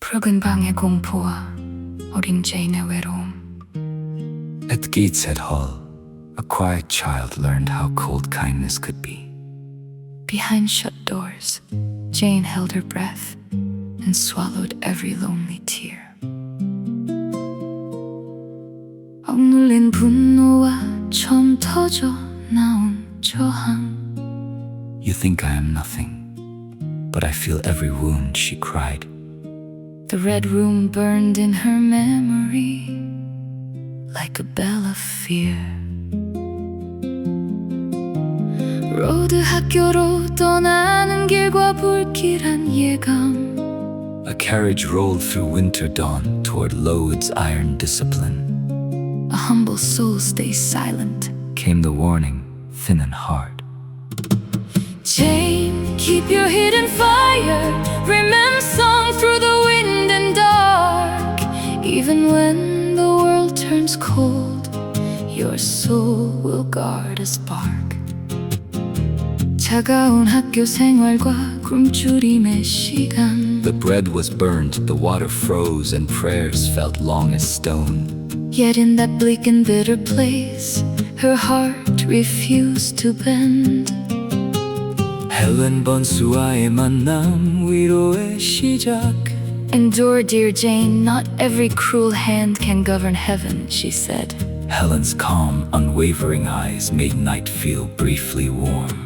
붉은 방의 공포와 어린 제인의 외로움. At Gateshead Hall, a quiet child learned how cold kindness could be. Behind shut doors, Jane held her breath and swallowed every lonely tear. 억눌린 분노와 처음 터져 나온 저항. You think I am nothing, but I feel every wound, she cried. The red room burned in her memory like a bell of fear. 로드 학교로 떠나는 길과 불길한 예감. A carriage rolled through winter dawn toward Load's iron discipline. A humble soul stays silent. Came the warning, thin and hard. Jane, keep your hidden fire. Remember song through the wind and dark. Even when the world turns cold, your soul will guard a spark. 차가운 학교 생활과 굶주림의 시간. The bread was burned, the water froze, and prayers felt long as stone. Yet in that bleak and bitter place, her heart refused to bend. 헬렌 번수와의 만남, 위로의 시작. Endure, dear Jane, not every cruel hand can govern heaven, she said. Helen's calm, unwavering eyes made night feel briefly warm.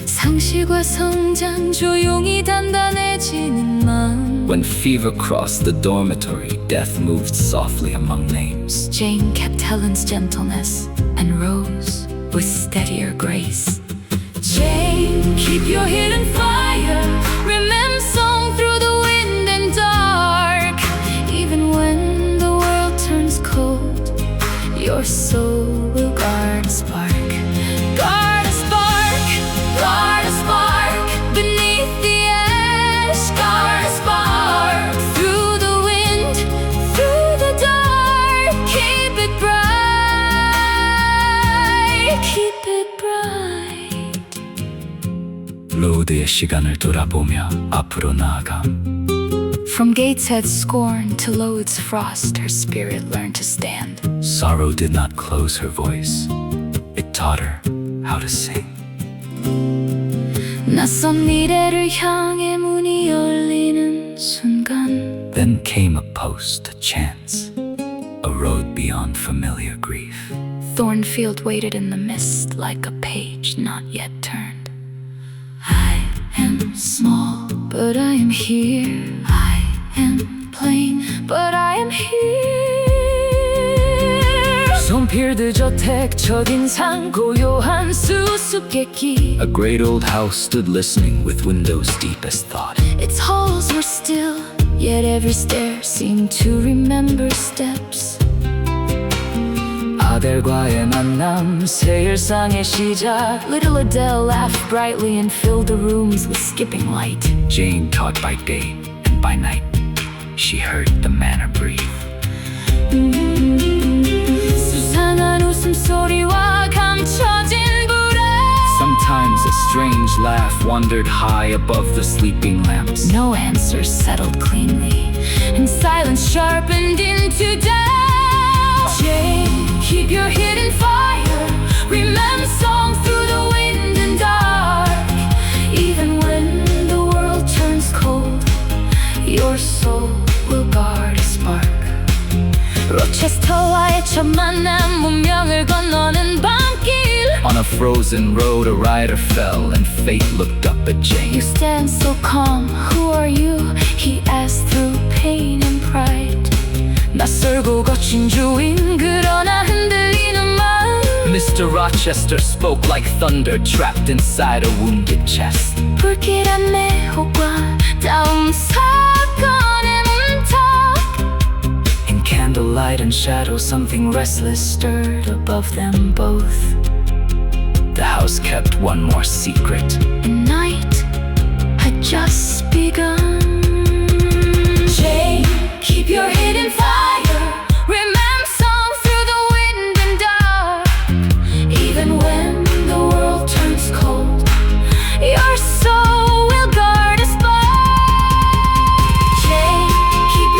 상실과 성장, 조용히 단단해지는 마음. When fever crossed the dormitory, death moved softly among names. Jane kept Helen's gentleness and rose with steadier grace. Jane, keep your hidden fire. Remember song through the wind and dark. Even when the world turns cold, your soul will guard a spark. Guard a spark, guard a spark. Beneath the ash, guard a spark. Through the wind, through the dark. Keep it bright, keep it bright. 로드의 시간을 돌아보며 앞으로 나아감. From Gateshead's scorn to Load's frost, her spirit learned to stand. Sorrow did not close her voice. It taught her how to sing. 낯선 미래를 향해 문이 열리는 순간. Then came a post, a chance, a road beyond familiar grief. Thornfield waited in the mist like a page not yet turned. I am small, but I am here. I am plain, but I am here. 손필드 저택 첫인상 고요한 수수께끼. A great old house stood listening with windows deep as thought. Its halls were still, yet every stair seemed to remember steps. 아델과의 만남, 새 일상의 시작. Little Adele laughed brightly and filled the rooms with skipping light. Jane taught by day, and by night she heard the manor breathe. 수상한 웃음소리와 감춰진 불안. Sometimes a strange laugh wandered high above the sleeping lamps. No answers settled cleanly, and silence sharpened into doubt. Jane, keep your hidden fire. Remember song through the wind and dark. Even when the world turns cold, your soul will guard a spark. 로체스터와의 첫 만남, 문명을 건너는 밤길. On a frozen road a rider fell, and fate looked up at Jane. You stand so calm, who are you? He asked through pain and pride. 낯설고 거친 주인, 그러나 흔들리는 마음. Mr. Rochester spoke like thunder trapped inside a wounded chest. 불길한 매혹과 다음 사건의 문턱. In candlelight and shadow something restless stirred above them both. The house kept one more secret. And night had just begun. Jane, keep your hidden fire. Remember song through the wind and dark. Even when the world turns cold, your soul will guard a spark. Jane, keep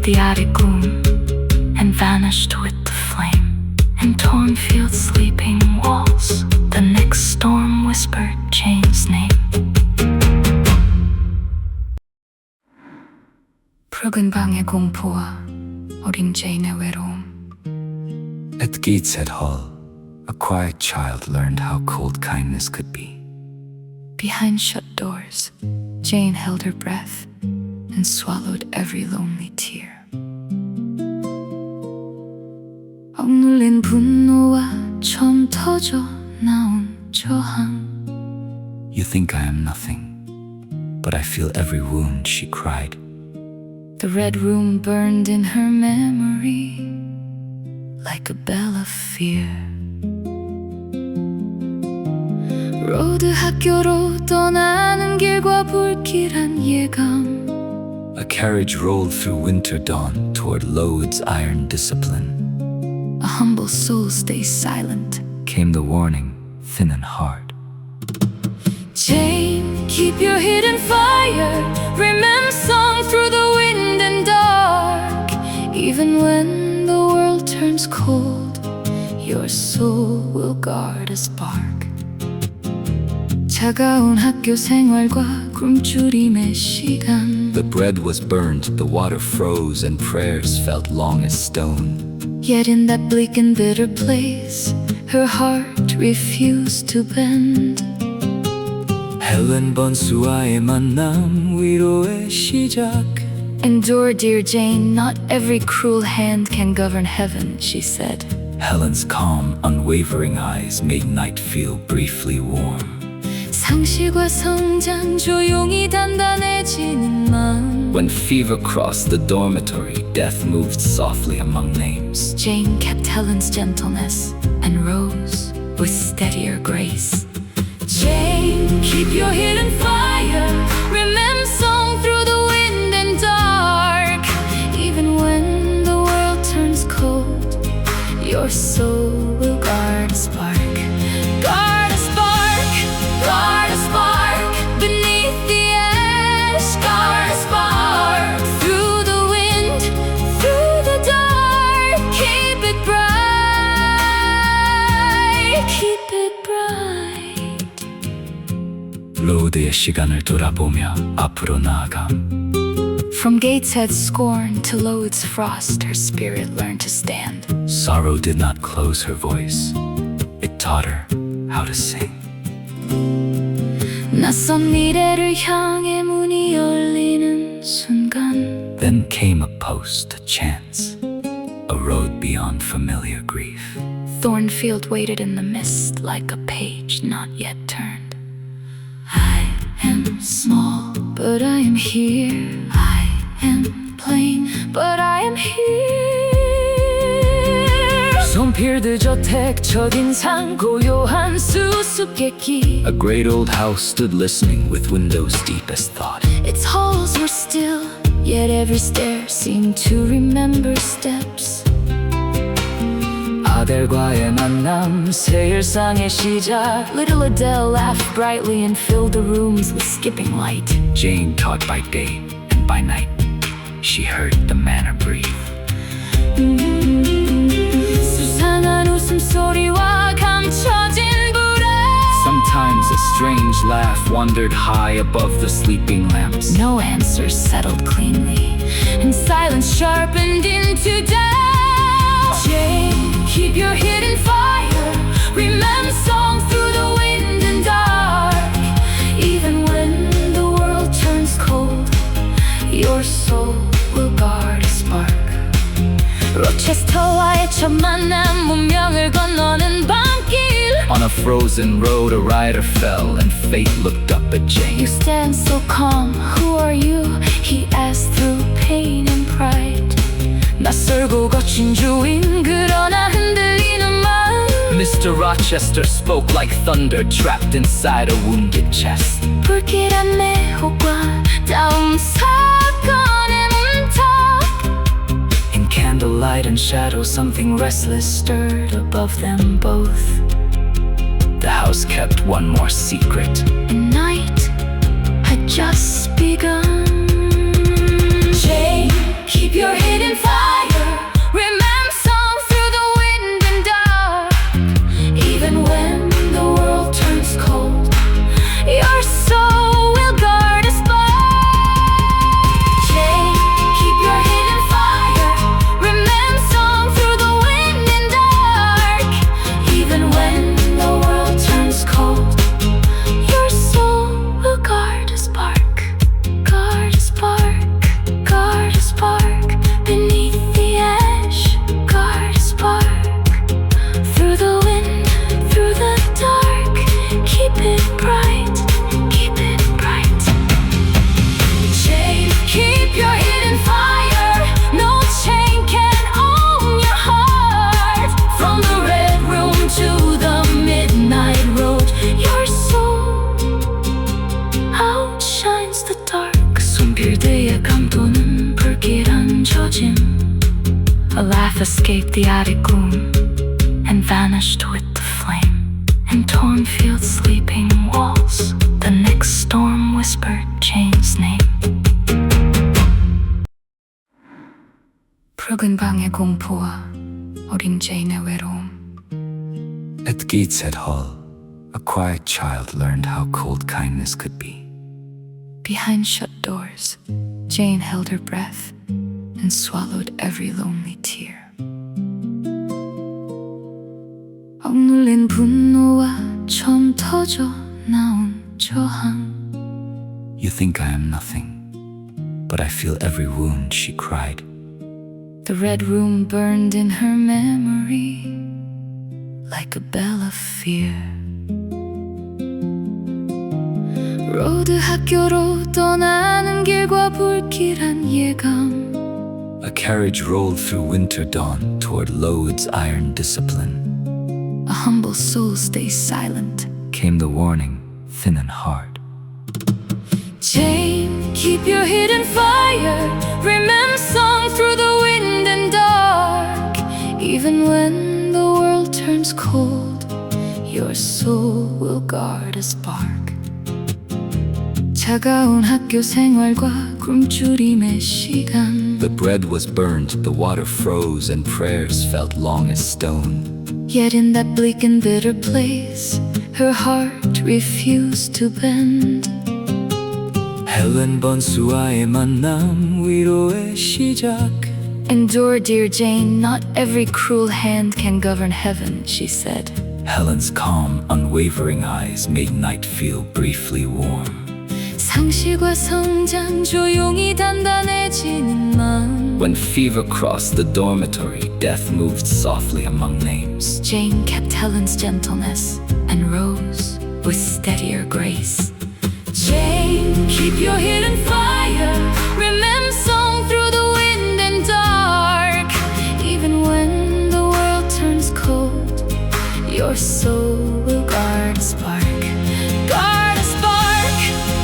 the attic gloom and vanished with the flame. In Tornfield's sleeping walls, the next storm whispered Jane's name. 붉은 방의 공포와 어린 제인의 외로움. At Gateshead Hall, a quiet child learned how cold kindness could be. Behind shut doors, Jane held her breath and swallowed every lonely tear. 억눌린 분노와 처음 터져 나온 저항. You think I am nothing, but I feel every wound, she cried. The red room burned in her memory like a bell of fear. 로드 학교로 떠나는 길과 불길한 예감. A carriage rolled through winter dawn toward Lode's iron discipline. A humble soul stays silent. Came the warning, thin and hard. Jane, keep your hidden fire. Remember song through the wind and dark. Even when the world turns cold, your soul will guard a spark. 차가운 학교 생활과 굶주림의 시간. The bread was burned, the water froze, and prayers felt long as stone. Yet in that bleak and bitter place, her heart refused to bend. 헬렌 번수와의 만남, 위로의 시작. Endure, dear Jane, not every cruel hand can govern heaven, she said. Helen's calm, unwavering eyes made night feel briefly warm. 상실과 성장, 조용히 단단해지는 마음. When fever crossed the dormitory, death moved softly among names. Jane kept Helen's gentleness and rose with steadier grace. Jane, keep your hidden fire. Remember song through the wind and dark. Even when the world turns cold, your soul will guard a spark. Guard a spark, guard a spark. Beneath the ash, guard a spark. Through the wind, through the dark. Keep it bright, keep it bright. 로드의 시간을 돌아보며 앞으로 나아감. From Gateshead's scorn to Lode's frost, her spirit learned to stand. Sorrow did not close her voice. It taught her how to sing. 낯선 미래를 향해 문이 열리는 순간. Then came a post, a chance, a road beyond familiar grief. Thornfield waited in the mist like a page not yet turned. I am small, but I am here. I am plain, but I am here. 손필드 저택 첫인상 고요한 수수께끼. A great old house stood listening with windows deep as thought. Its halls were still, yet every stair seemed to remember steps. 아델과의 만남, 새 일상의 시작. Little Adele laughed brightly and filled the rooms with skipping light. Jane taught by day, and by night she heard the manor breathe. 수상한 웃음소리와 감춰진 불안. Sometimes a strange laugh wandered high above the sleeping lamps. No answers settled cleanly, and silence sharpened into doubt. Jane, keep your hidden fire. Remember song through the wind and dark. Even when the world turns cold, your soul will guard a spark. 로체스터와의 첫 만남, 문명을 건너는 밤길. On a frozen road, a rider fell, and fate looked up at Jane. You stand so calm, who are you? He asked through pain and pride. 낯설고 거친 주인, 그러나 흔들리는 마음. Mr. Rochester spoke like thunder trapped inside a wounded chest. 불길한 매혹과 다음 사건의 문턱. In candlelight and shadow, something restless stirred above them both. The house kept one more secret. And night had just begun. Jane, keep your hidden escaped the attic gloom and vanished with the flame. In torn fields, sleeping walls, the next storm whispered Jane's name. 붉은 방의 공포와 어린 제인의 외로움. At Gateshead Hall, a quiet child learned how cold kindness could be. Behind shut doors, Jane held her breath and swallowed every lonely tear. 억눌린 분노와 처음 터져 나온 저항. You think I am nothing, but I feel every wound, she cried. The red room burned in her memory like a bell of fear. 로드 학교로 떠나는 길과 불길한 예감. A carriage rolled through winter dawn toward Lode's iron discipline. A humble soul stays silent. Came the warning, thin and hard. Jane, keep your hidden fire. Remember song through the wind and dark. Even when the world turns cold, your soul will guard a spark. 차가운 학교 생활과 굶주림의 시간. The bread was burned, the water froze, and prayers felt long as stone. Yet in that bleak and bitter place, her heart refused to bend. 헬렌 번수와의 만남, 위로의 시작. Endure, dear Jane, not every cruel hand can govern heaven, she said. Helen's calm, unwavering eyes made night feel briefly warm. 상실과 성장, 조용히 단단해지는 마음. When fever crossed the dormitory, death moved softly among names. Jane kept Helen's gentleness and rose with steadier grace. Jane, keep your hidden fire. Remember song through the wind and dark. Even when the world turns cold, your soul will guard a spark. Guard a spark,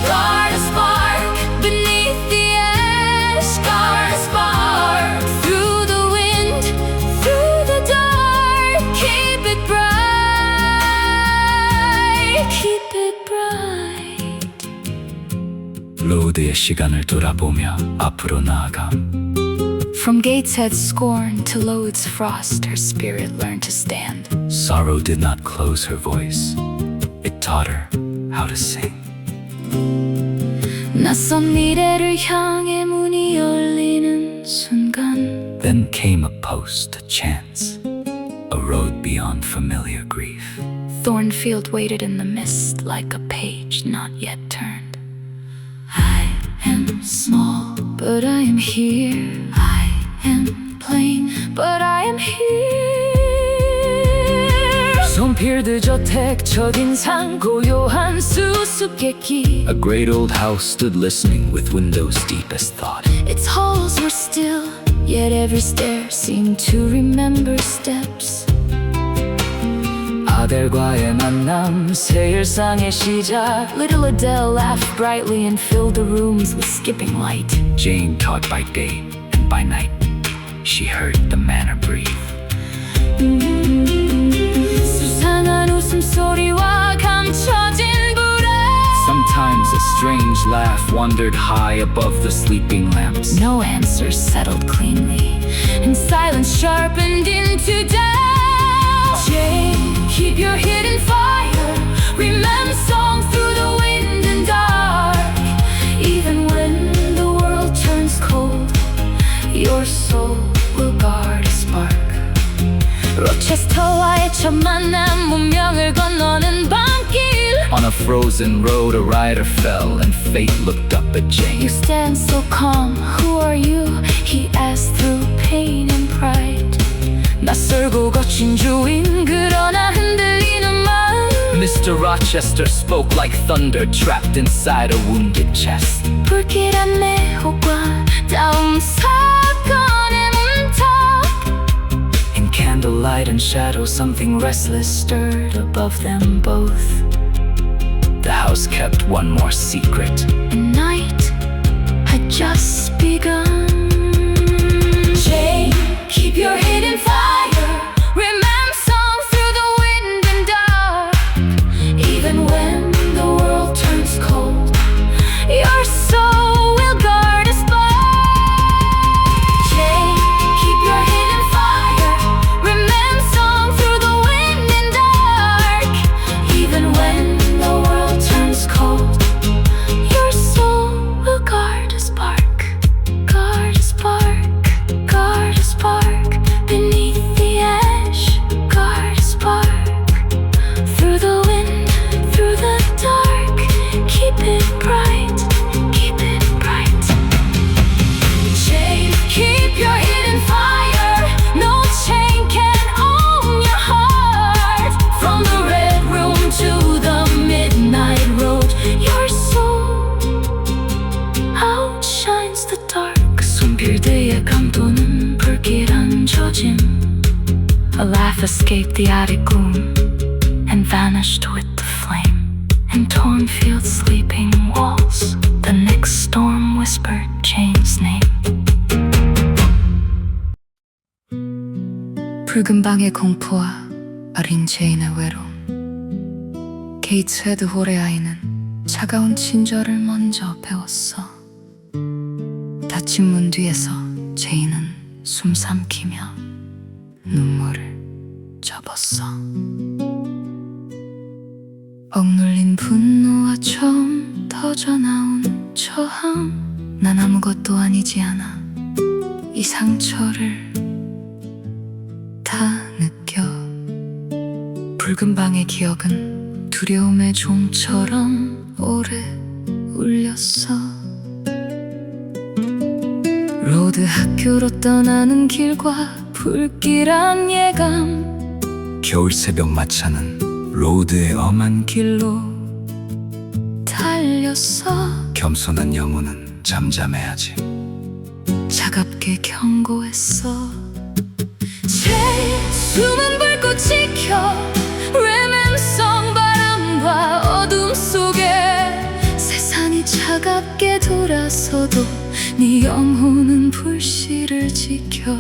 guard a spark. Beneath the ash, guard a spark. Through the wind, through the dark. Keep it bright, keep it bright. 로드의 시간을 돌아보며 앞으로 나아감. From Gateshead's scorn to Lode's frost, her spirit learned to stand. Sorrow did not close her voice. It taught her how to sing. 낯선 미래를 향해 문이 열리는 순간. Then came a post, a chance, a road beyond familiar grief. Thornfield waited in the mist like a page not yet turned. I am small, but I am here. I am plain, but I am here. 손필드 저택 첫인상 고요한 수수께끼. A great old house stood listening with windows deep as thought. Its halls were still, yet every stair seemed to remember steps. 아델과의 만남, 새 일상의 시작. Little Adele laughed brightly and filled the rooms with skipping light. Jane taught by day, and by night she heard the manor breathe. 수상한 웃음소리와 감춰진 불안. Sometimes a strange laugh wandered high above the sleeping lamps. No answers settled cleanly, and silence sharpened into doubt. Jane, keep your hidden fire. Remember song through the wind and dark. Even when the world turns cold, your soul will guard a spark. 로체스터와의 첫 만남, 문명을 건너는 밤길. On a frozen road, a rider fell, and fate looked up at Jane. You stand so calm, who are you? He asked through pain and pride. 낯설고 거친 주인, 그러나 흔들리는 마음. Mr. Rochester spoke like thunder, trapped inside a wounded chest. 불길한 매혹과 다음 사건의 문턱. In candlelight and shadow, something restless stirred above them both. The house kept one more secret. And night had just begun. Jane, keep your hidden fire. Remember song through the wind and dark. Even when the world turns cold, your soul will guard a spark. Jane, keep your hidden fire. Remember song through the wind and dark. Even when the world turns cold, your soul will guard a spark. Guard a spark, guard a spark beneath the ash. Guard a spark through the wind, through the dark. Keep it bright, keep it bright. Chain, keep your hidden fire. No chain can own your heart. From the red room to the midnight road, your soul outshines the dark. 손필드의 감도는 불길한 조짐. A laugh escaped the attic gloom and vanished with the flame. And torn fields, sleeping walls, the next storm whispered Jane's name. 붉은 방의 공포와 어린 제인의 외로움. 게이츠 헤드홀의 아이는 차가운 친절을 먼저 배웠어. 닫힌 문 뒤에서 제인은 숨 삼키며 눈물을 접었어. 억눌린 분노와 처음 터져나온 저항. 난 아무것도 아니지 않아. 이 상처를 다 느껴. 붉은 방의 기억은 두려움의 종처럼 오래 울렸어. 로드 학교로 떠나는 길과 불길한 예감. 겨울 새벽 마차는 로드의 엄한 길로 달렸어. 겸손한 영혼은 잠잠해야지. 차갑게 경고했어. 제일 숨은 불꽃 지켜. 레멘성 바람과 어둠 속에 세상이 차갑게 돌아서도 네 영혼은 불씨를 지켜.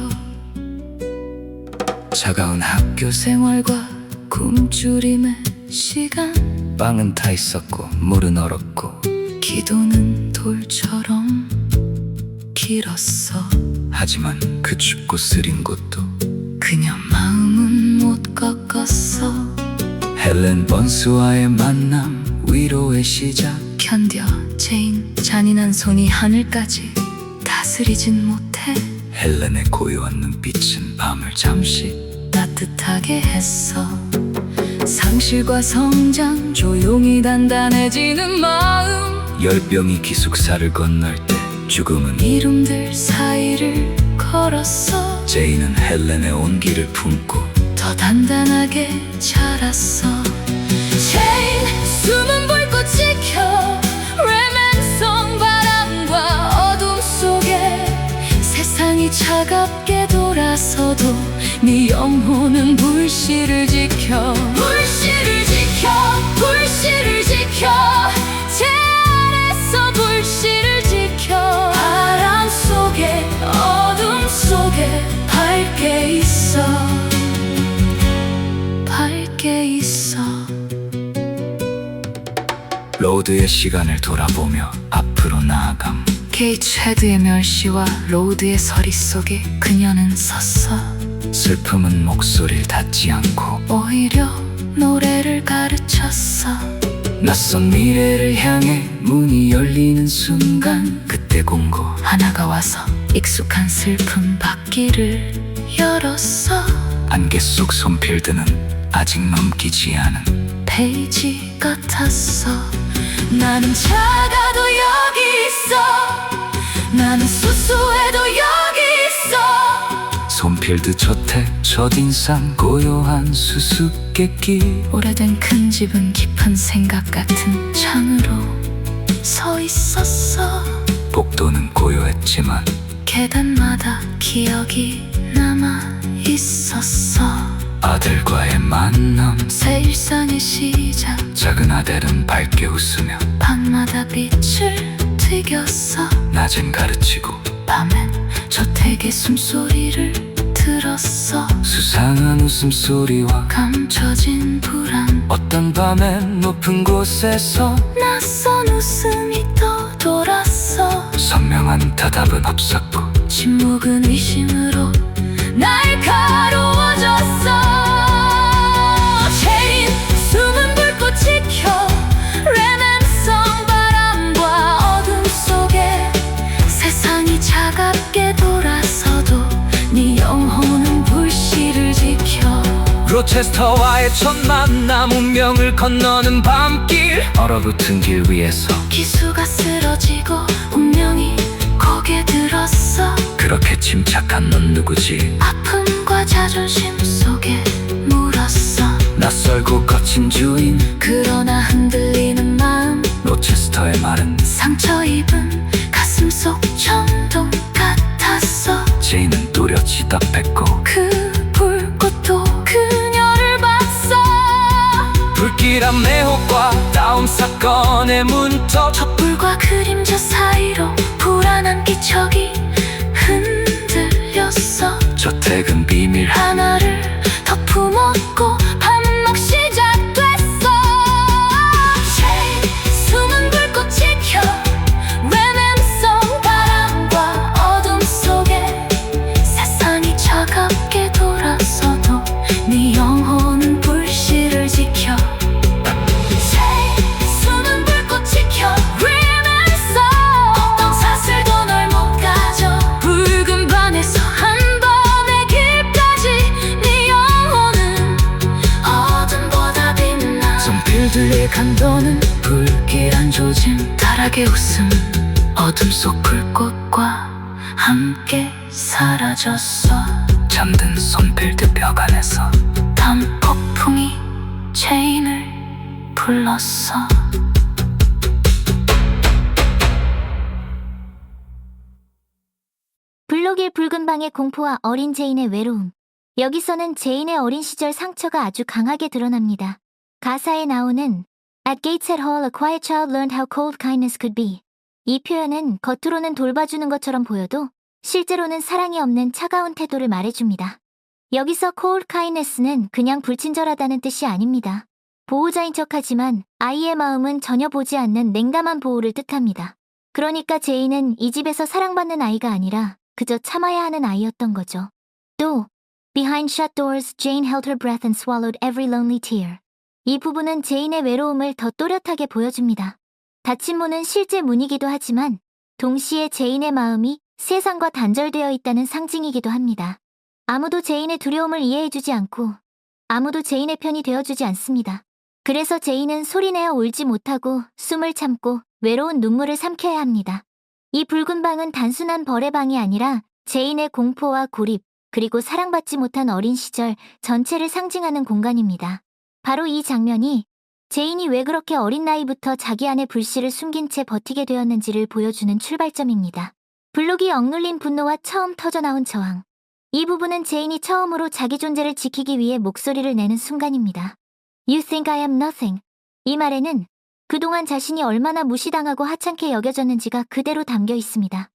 차가운 학교 생활과 굶주림의 시간. 빵은 타 있었고 물은 얼었고 기도는 돌처럼 길었어. 하지만 그 춥고 쓰린 곳도 그녀 마음은 못 꺾었어. 헬렌 번스와의 만남, 위로의 시작. 견뎌 제인. 잔인한 손이 하늘까지 다스리진 못해. 헬렌의 고요한 눈빛은 밤을 잠시 따뜻하게 했어. 상실과 성장, 조용히 단단해지는 마음. 열병이 기숙사를 건널 때 죽음은 이름들 사이를 걸었어. 제인은 헬렌의 온기를 품고 더 단단하게 자랐어. 제인, 숨은 불꽃 지켜. 레멘성 바람과 어둠 속에 세상이 차갑게 돌아서도 네 영혼은 불씨를 지켜. 불씨를 지켜, 불씨를 지켜. 제 안에서 불씨를 지켜. 바람 속에 어둠 속에 밝게 있어. 밝게 있어. 로드의 시간을 돌아보며 앞으로 나아감. 게이츠 헤드의 멸시와 로드의 서리 속에 그녀는 섰어. 슬픔은 목소리를 닫지 않고 오히려 노래를 가르쳤어. 낯선 미래를 향해 문이 열리는 순간, 그때 공고 하나가 와서 익숙한 슬픔 바퀴를 열었어. 안개 속 손필드는 아직 넘기지 않은 페이지 같았어. 나는 작아도 여기 있어. 나는 수수해도 여기 있어. 손필드 저택 첫인상, 고요한 수수께끼. 오래된 큰 집은 깊은 생각 같은 창으로 서 있었어. 복도는 고요했지만 계단마다 기억이 남아 있었어. 아들과의 만남, 새 일상의 시작. 작은 아델은 밝게 웃으며 밤마다 빛을 튀겼어. 낮엔 가르치고 밤엔 저택의 숨소리를 들었어. 수상한 웃음소리와 감춰진 불안, 어떤 밤엔 높은 곳에서 낯선 웃음이 떠돌았어. 선명한 대답은 없었고 침묵은 의심으로 날 가로워줬어. 체인 숨은 불꽃 지켜 레몬송 바람과 어둠 속에 세상이 차갑게 돌아서도 네 영혼은 불씨를 지켜. 로체스터와의 첫 만남, 운명을 건너는 밤길, 얼어붙은 길 위에서 기수가 쓰러지고 운명이 고개 들었어. 그렇게 침착한 넌 누구지? 아픔과 자존심 속에 물었어. 낯설고 거친 주인, 그러나 흔들리는 마음, 로체스터의 말은 상처 입은 가슴 속 천둥 같았어. 제인은 또렷이 답했고 그 불꽃도 그녀를 봤어. 불길한 매혹과 다음 사건의 문턱, 촛불과 그림자 사이로 불안한 기척이 흔들렸어. 저택은 비밀 하나를 더 품었고 반막 시작됐어. 숨은 불꽃 지켜 레몬송 바람과 어둠 속에 세상이 차갑게 돌아서도 네 영혼은 불씨를 지켜. 숨은 불꽃 지켜 레몬송, 어떤 사슬도 널 못 가져. 붉은 밤에서 한 번의 길까지 네 영혼은 어둠보다 빛나. 손필들의 간도는 불길한 조짐, 타락의 웃음, 어둠 속 불꽃과 함께 사라졌어. 잠든 손필드 벽 안에서 밤 폭풍이 체인을 불렀어. 블록의 붉은 방의 공포와 어린 제인의 외로움. 여기서는 제인의 어린 시절 상처가 아주 강하게 드러납니다. 가사에 나오는 At Gateshead Hall, a quiet child learned how cold kindness could be. 이 표현은 겉으로는 돌봐주는 것처럼 보여도 실제로는 사랑이 없는 차가운 태도를 말해줍니다. 여기서 cold kindness는 그냥 불친절하다는 뜻이 아닙니다. 보호자인 척하지만 아이의 마음은 전혀 보지 않는 냉담한 보호를 뜻합니다. 그러니까 제인은 이 집에서 사랑받는 아이가 아니라 그저 참아야 하는 아이였던 거죠. 또 Behind shut doors, Jane held her breath and swallowed every lonely tear. 이 부분은 제인의 외로움을 더 또렷하게 보여줍니다. 닫힌 문은 실제 문이기도 하지만 동시에 제인의 마음이 세상과 단절되어 있다는 상징이기도 합니다. 아무도 제인의 두려움을 이해해주지 않고 아무도 제인의 편이 되어주지 않습니다. 그래서 제인은 소리내어 울지 못하고 숨을 참고 외로운 눈물을 삼켜야 합니다. 이 붉은 방은 단순한 벌의 방이 아니라 제인의 공포와 고립, 그리고 사랑받지 못한 어린 시절 전체를 상징하는 공간입니다. 바로 이 장면이 제인이 왜 그렇게 어린 나이부터 자기 안의 불씨를 숨긴 채 버티게 되었는지를 보여주는 출발점입니다. 블록이 억눌린 분노와 처음 터져나온 저항. 이 부분은 제인이 처음으로 자기 존재를 지키기 위해 목소리를 내는 순간입니다. You think I am nothing. 이 말에는 그동안 자신이 얼마나 무시당하고 하찮게 여겨졌는지가 그대로 담겨 있습니다.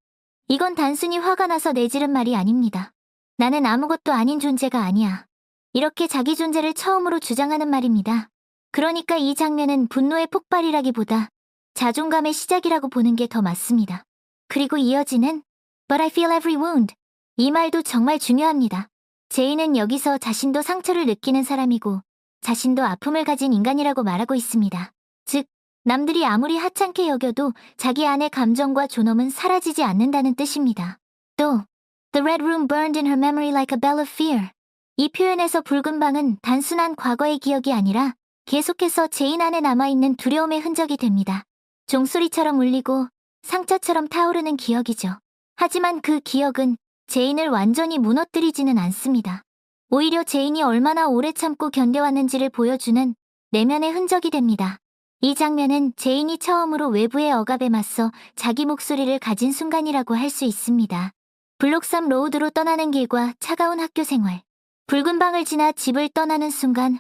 이건 단순히 화가 나서 내지른 말이 아닙니다. 나는 아무것도 아닌 존재가 아니야. 이렇게 자기 존재를 처음으로 주장하는 말입니다. 그러니까 이 장면은 분노의 폭발이라기보다 자존감의 시작이라고 보는 게 더 맞습니다. 그리고 이어지는 But I feel every wound. 이 말도 정말 중요합니다. 제인은 여기서 자신도 상처를 느끼는 사람이고 자신도 아픔을 가진 인간이라고 말하고 있습니다. 즉, 남들이 아무리 하찮게 여겨도 자기 안의 감정과 존엄은 사라지지 않는다는 뜻입니다. 또 The red room burned in her memory like a bell of fear. 이 표현에서 붉은 방은 단순한 과거의 기억이 아니라 계속해서 제인 안에 남아있는 두려움의 흔적이 됩니다. 종소리처럼 울리고 상처처럼 타오르는 기억이죠. 하지만 그 기억은 제인을 완전히 무너뜨리지는 않습니다. 오히려 제인이 얼마나 오래 참고 견뎌왔는지를 보여주는 내면의 흔적이 됩니다. 이 장면은 제인이 처음으로 외부의 억압에 맞서 자기 목소리를 가진 순간이라고 할 수 있습니다. 블록삼 로우드로 떠나는 길과 차가운 학교 생활. 붉은 방을 지나 집을 떠나는 순간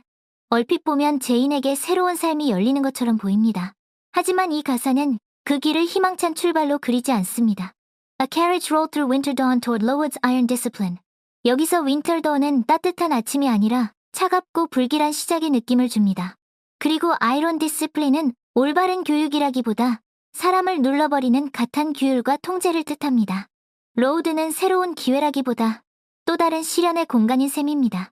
얼핏 보면 제인에게 새로운 삶이 열리는 것처럼 보입니다. 하지만 이 가사는 그 길을 희망찬 출발로 그리지 않습니다. A carriage rolled through winter dawn toward Lowood's iron discipline. 여기서 윈터도어는 따뜻한 아침이 아니라 차갑고 불길한 시작의 느낌을 줍니다. 그리고 아이론 디스플린은 올바른 교육이라기보다 사람을 눌러버리는 가탄 규율과 통제를 뜻합니다. 로우드는 새로운 기회라기보다 또 다른 시련의 공간인 셈입니다.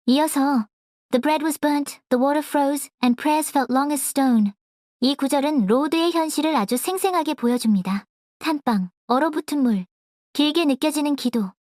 이어서 The bread was burnt, the water froze, and prayers felt long as stone. 이 구절은 로우드의 현실을 아주 생생하게 보여줍니다. 탄빵, 얼어붙은 물, 길게 느껴지는 기도.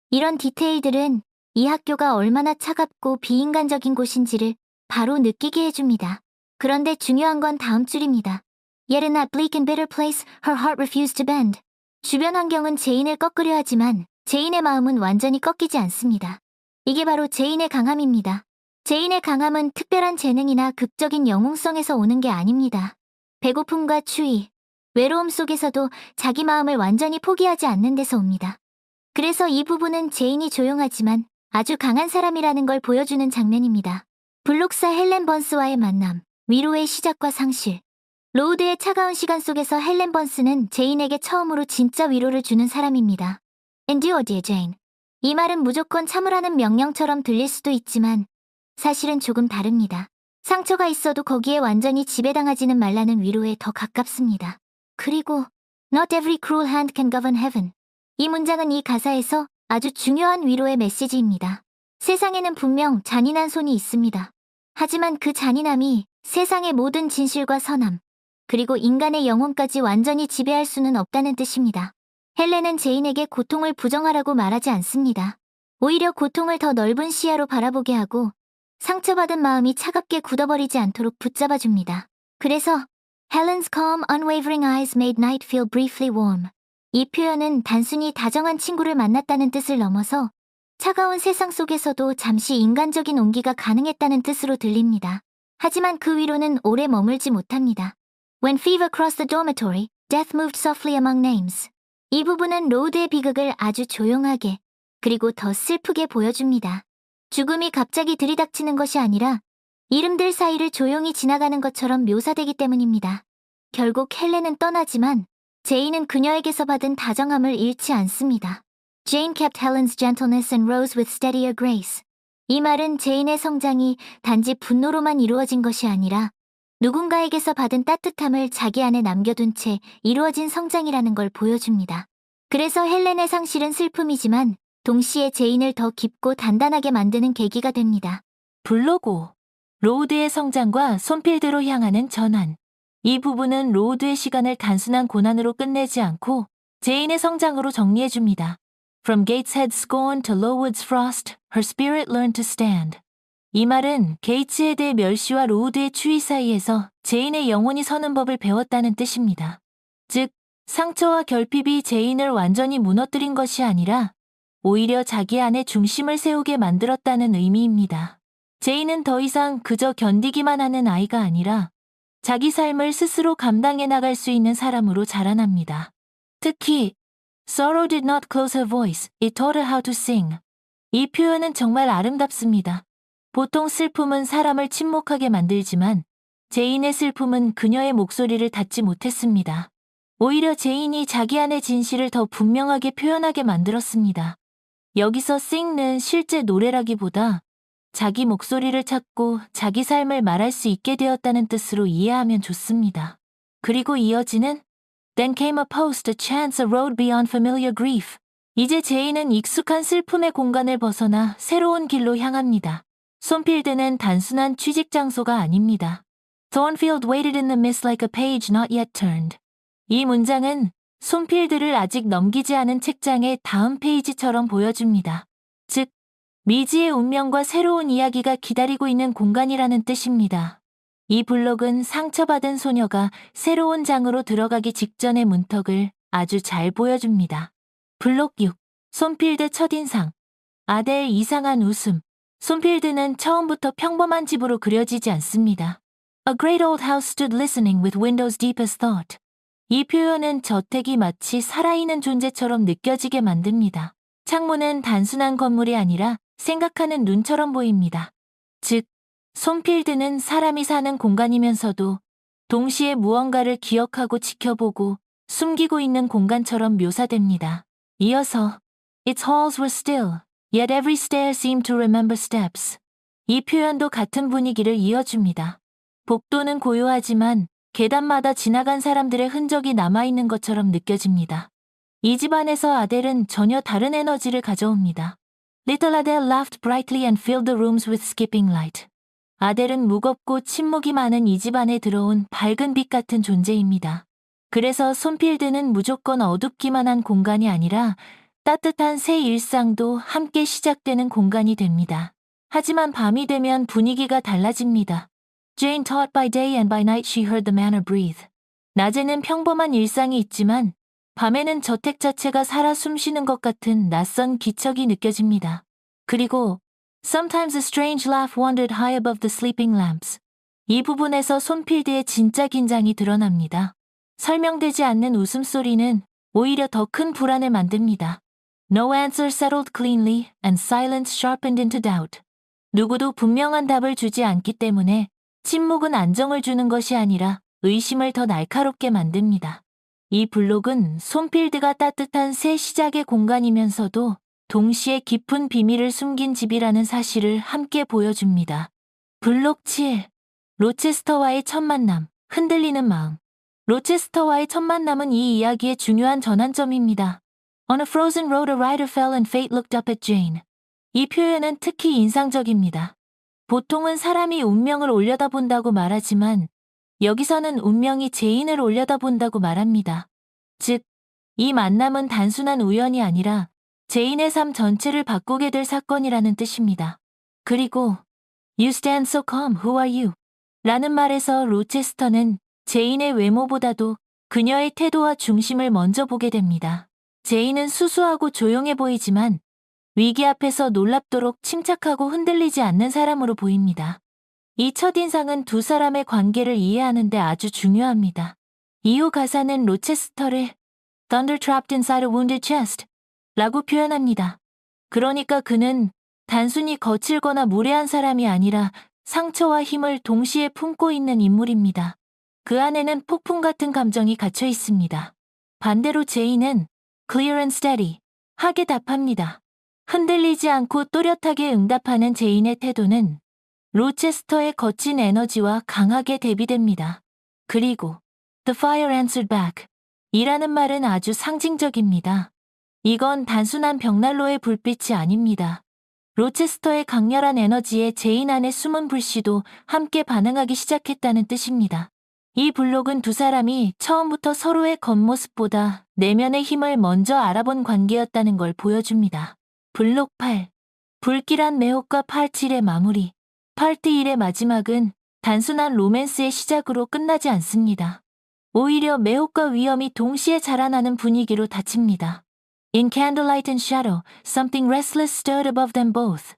이런 디테일들은 이 학교가 얼마나 차갑고 비인간적인 곳인지를 바로 느끼게 해줍니다. 그런데 중요한 건 다음 줄입니다. Yet in that bleak and bitter place, her heart refused to bend. 주변 환경은 제인을 꺾으려 하지만 제인의 마음은 완전히 꺾이지 않습니다. 이게 바로 제인의 강함입니다. 제인의 강함은 특별한 재능이나 극적인 영웅성에서 오는 게 아닙니다. 배고픔과 추위, 외로움 속에서도 자기 마음을 완전히 포기하지 않는 데서 옵니다. 그래서 이 부분은 제인이 조용하지만 아주 강한 사람이라는 걸 보여주는 장면입니다. 블록사 헬렌 번스와의 만남, 위로의 시작과 상실. 로우드의 차가운 시간 속에서 헬렌 번스는 제인에게 처음으로 진짜 위로를 주는 사람입니다. Endure, dear Jane. 이 말은 무조건 참으라는 명령처럼 들릴 수도 있지만 사실은 조금 다릅니다. 상처가 있어도 거기에 완전히 지배당하지는 말라는 위로에 더 가깝습니다. 그리고 Not every cruel hand can govern heaven. 이 문장은 이 가사에서 아주 중요한 위로의 메시지입니다. 세상에는 분명 잔인한 손이 있습니다. 하지만 그 잔인함이 세상의 모든 진실과 선함, 그리고 인간의 영혼까지 완전히 지배할 수는 없다는 뜻입니다. 헬렌은 제인에게 고통을 부정하라고 말하지 않습니다. 오히려 고통을 더 넓은 시야로 바라보게 하고 상처받은 마음이 차갑게 굳어버리지 않도록 붙잡아줍니다. 그래서 Helen's calm, unwavering eyes made night feel briefly warm. 이 표현은 단순히 다정한 친구를 만났다는 뜻을 넘어서 차가운 세상 속에서도 잠시 인간적인 온기가 가능했다는 뜻으로 들립니다. 하지만 그 위로는 오래 머물지 못합니다. When fever crossed the dormitory, death moved softly among names. 이 부분은 로우드의 비극을 아주 조용하게 그리고 더 슬프게 보여줍니다. 죽음이 갑자기 들이닥치는 것이 아니라 이름들 사이를 조용히 지나가는 것처럼 묘사되기 때문입니다. 결국 헬렌은 떠나지만 제인은 그녀에게서 받은 다정함을 잃지 않습니다. Jane kept Helen's gentleness and rose with steadier grace. 이 말은 제인의 성장이 단지 분노로만 이루어진 것이 아니라 누군가에게서 받은 따뜻함을 자기 안에 남겨둔 채 이루어진 성장이라는 걸 보여줍니다. 그래서 헬렌의 상실은 슬픔이지만 동시에 제인을 더 깊고 단단하게 만드는 계기가 됩니다. 블록 5. 로우드의 성장과 손필드로 향하는 전환. 이 부분은 로우드의 시간을 단순한 고난으로 끝내지 않고 제인의 성장으로 정리해줍니다. From Gateshead's scorn to Lowood's frost, her spirit learned to stand. 이 말은 게이츠헤드의 멸시와 로우드의 추위 사이에서 제인의 영혼이 서는 법을 배웠다는 뜻입니다. 즉, 상처와 결핍이 제인을 완전히 무너뜨린 것이 아니라 오히려 자기 안에 중심을 세우게 만들었다는 의미입니다. 제인은 더 이상 그저 견디기만 하는 아이가 아니라 자기 삶을 스스로 감당해 나갈 수 있는 사람으로 자라납니다. 특히 Sorrow did not close her voice, it taught her how to sing. 이 표현은 정말 아름답습니다. 보통 슬픔은 사람을 침묵하게 만들지만 제인의 슬픔은 그녀의 목소리를 닫지 못했습니다. 오히려 제인이 자기 안의 진실을 더 분명하게 표현하게 만들었습니다. 여기서 sing는 실제 노래라기보다 자기 목소리를 찾고 자기 삶을 말할 수 있게 되었다는 뜻으로 이해하면 좋습니다. 그리고 이어지는 Then came a post, a chance, a road beyond familiar grief. 이제 제인은 익숙한 슬픔의 공간을 벗어나 새로운 길로 향합니다. 손필드는 단순한 취직 장소가 아닙니다. Thornfield waited in the mist like a page not yet turned. 이 문장은 손필드를 아직 넘기지 않은 책장의 다음 페이지처럼 보여줍니다. 즉, 미지의 운명과 새로운 이야기가 기다리고 있는 공간이라는 뜻입니다. 이 블록은 상처받은 소녀가 새로운 장으로 들어가기 직전의 문턱을 아주 잘 보여줍니다. 블록 6. 손필드 첫인상. 아델 이상한 웃음. 손필드는 처음부터 평범한 집으로 그려지지 않습니다. A great old house stood listening with windows deep as thought. 이 표현은 저택이 마치 살아있는 존재처럼 느껴지게 만듭니다. 창문은 단순한 건물이 아니라 생각하는 눈처럼 보입니다. 즉, 손필드는 사람이 사는 공간이면서도 동시에 무언가를 기억하고 지켜보고 숨기고 있는 공간처럼 묘사됩니다. 이어서 Its halls were still. Yet every stair seemed to remember steps. 이 표현도 같은 분위기를 이어줍니다. 복도는 고요하지만 계단마다 지나간 사람들의 흔적이 남아있는 것처럼 느껴집니다. 이 집안에서 아델은 전혀 다른 에너지를 가져옵니다. Little Adele laughed brightly and filled the rooms with skipping light. 아델은 무겁고 침묵이 많은 이 집안에 들어온 밝은 빛 같은 존재입니다. 그래서 손필드는 무조건 어둡기만 한 공간이 아니라 따뜻한 새 일상도 함께 시작되는 공간이 됩니다. 하지만 밤이 되면 분위기가 달라집니다. Jane taught by day and by night she heard the manor breathe. 낮에는 평범한 일상이 있지만 밤에는 저택 자체가 살아 숨쉬는 것 같은 낯선 기척이 느껴집니다. 그리고 Sometimes a strange laugh wandered high above the sleeping lamps. 이 부분에서 손필드의 진짜 긴장이 드러납니다. 설명되지 않는 웃음소리는 오히려 더 큰 불안을 만듭니다. No answer settled cleanly and silence sharpened into doubt. 누구도 분명한 답을 주지 않기 때문에 침묵은 안정을 주는 것이 아니라 의심을 더 날카롭게 만듭니다. 이 블록은 손필드가 따뜻한 새 시작의 공간이면서도 동시에 깊은 비밀을 숨긴 집이라는 사실을 함께 보여줍니다. 블록 7. 로체스터와의 첫 만남, 흔들리는 마음. 로체스터와의 첫 만남은 이 이야기의 중요한 전환점입니다. On a frozen road a rider fell and fate looked up at Jane. 이 표현은 특히 인상적입니다. 보통은 사람이 운명을 올려다본다고 말하지만 여기서는 운명이 제인을 올려다본다고 말합니다. 즉, 이 만남은 단순한 우연이 아니라 제인의 삶 전체를 바꾸게 될 사건이라는 뜻입니다. 그리고 You stand so calm, who are you? 라는 말에서 로체스터는 제인의 외모보다도 그녀의 태도와 중심을 먼저 보게 됩니다. 제인은 수수하고 조용해 보이지만 위기 앞에서 놀랍도록 침착하고 흔들리지 않는 사람으로 보입니다. 이 첫인상은 두 사람의 관계를 이해하는 데 아주 중요합니다. 이후 가사는 로체스터를 Thunder trapped inside a wounded chest 라고 표현합니다. 그러니까 그는 단순히 거칠거나 무례한 사람이 아니라 상처와 힘을 동시에 품고 있는 인물입니다. 그 안에는 폭풍 같은 감정이 갇혀 있습니다. 반대로 제인은 Clear and steady 하게 답합니다. 흔들리지 않고 또렷하게 응답하는 제인의 태도는 로체스터의 거친 에너지와 강하게 대비됩니다. 그리고 The fire answered back 이라는 말은 아주 상징적입니다. 이건 단순한 벽난로의 불빛이 아닙니다. 로체스터의 강렬한 에너지에 제인 안의 숨은 불씨도 함께 반응하기 시작했다는 뜻입니다. 이 블록은 두 사람이 처음부터 서로의 겉모습보다 내면의 힘을 먼저 알아본 관계였다는 걸 보여줍니다. 블록 8. 불길한 매혹과 파트 1의 마무리. 파트 1의 마지막은 단순한 로맨스의 시작으로 끝나지 않습니다. 오히려 매혹과 위험이 동시에 자라나는 분위기로 닫힙니다. In candlelight and shadow, something restless stirred above them both.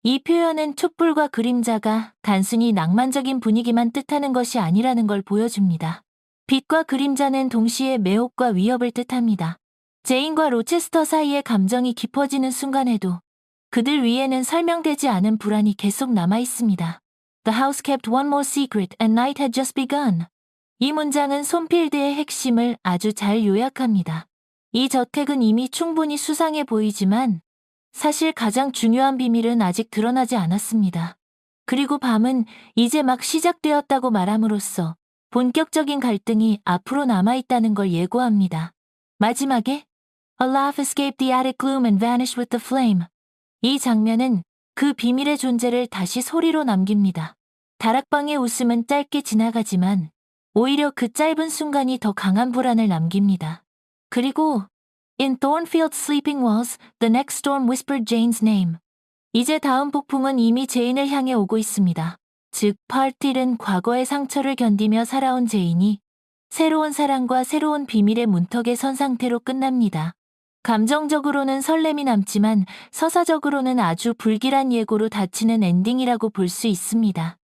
이 표현은 촛불과 그림자가 단순히 낭만적인 분위기만 뜻하는 것이 아니라는 걸 보여줍니다. 빛과 그림자는 동시에 매혹과 위협을 뜻합니다. 제인과 로체스터 사이의 감정이 깊어지는 순간에도 그들 위에는 설명되지 않은 불안이 계속 남아 있습니다. The house kept one more secret and night had just begun. 이 문장은 손필드의 핵심을 아주 잘 요약합니다. 이 저택은 이미 충분히 수상해 보이지만 사실 가장 중요한 비밀은 아직 드러나지 않았습니다. 그리고 밤은 이제 막 시작되었다고 말함으로써 본격적인 갈등이 앞으로 남아있다는 걸 예고합니다. 마지막에 A laugh escaped the attic gloom and vanished with the flame. 이 장면은 그 비밀의 존재를 다시 소리로 남깁니다. 다락방의 웃음은 짧게 지나가지만 오히려 그 짧은 순간이 더 강한 불안을 남깁니다. 그리고 In Thornfield's sleeping walls, the next storm whispered Jane's name. 이제 다음 폭풍은 이미 제인을 향해 오고 있습니다. 즉, 파트 1은 과거의 상처를 견디며 살아온 제인이 새로운 사랑과 새로운 비밀의 문턱에 선 상태로 끝납니다. 감정적으로는 설렘이 남지만 서사적으로는 아주 불길한 예고로 닫히는 엔딩이라고 볼 수 있습니다.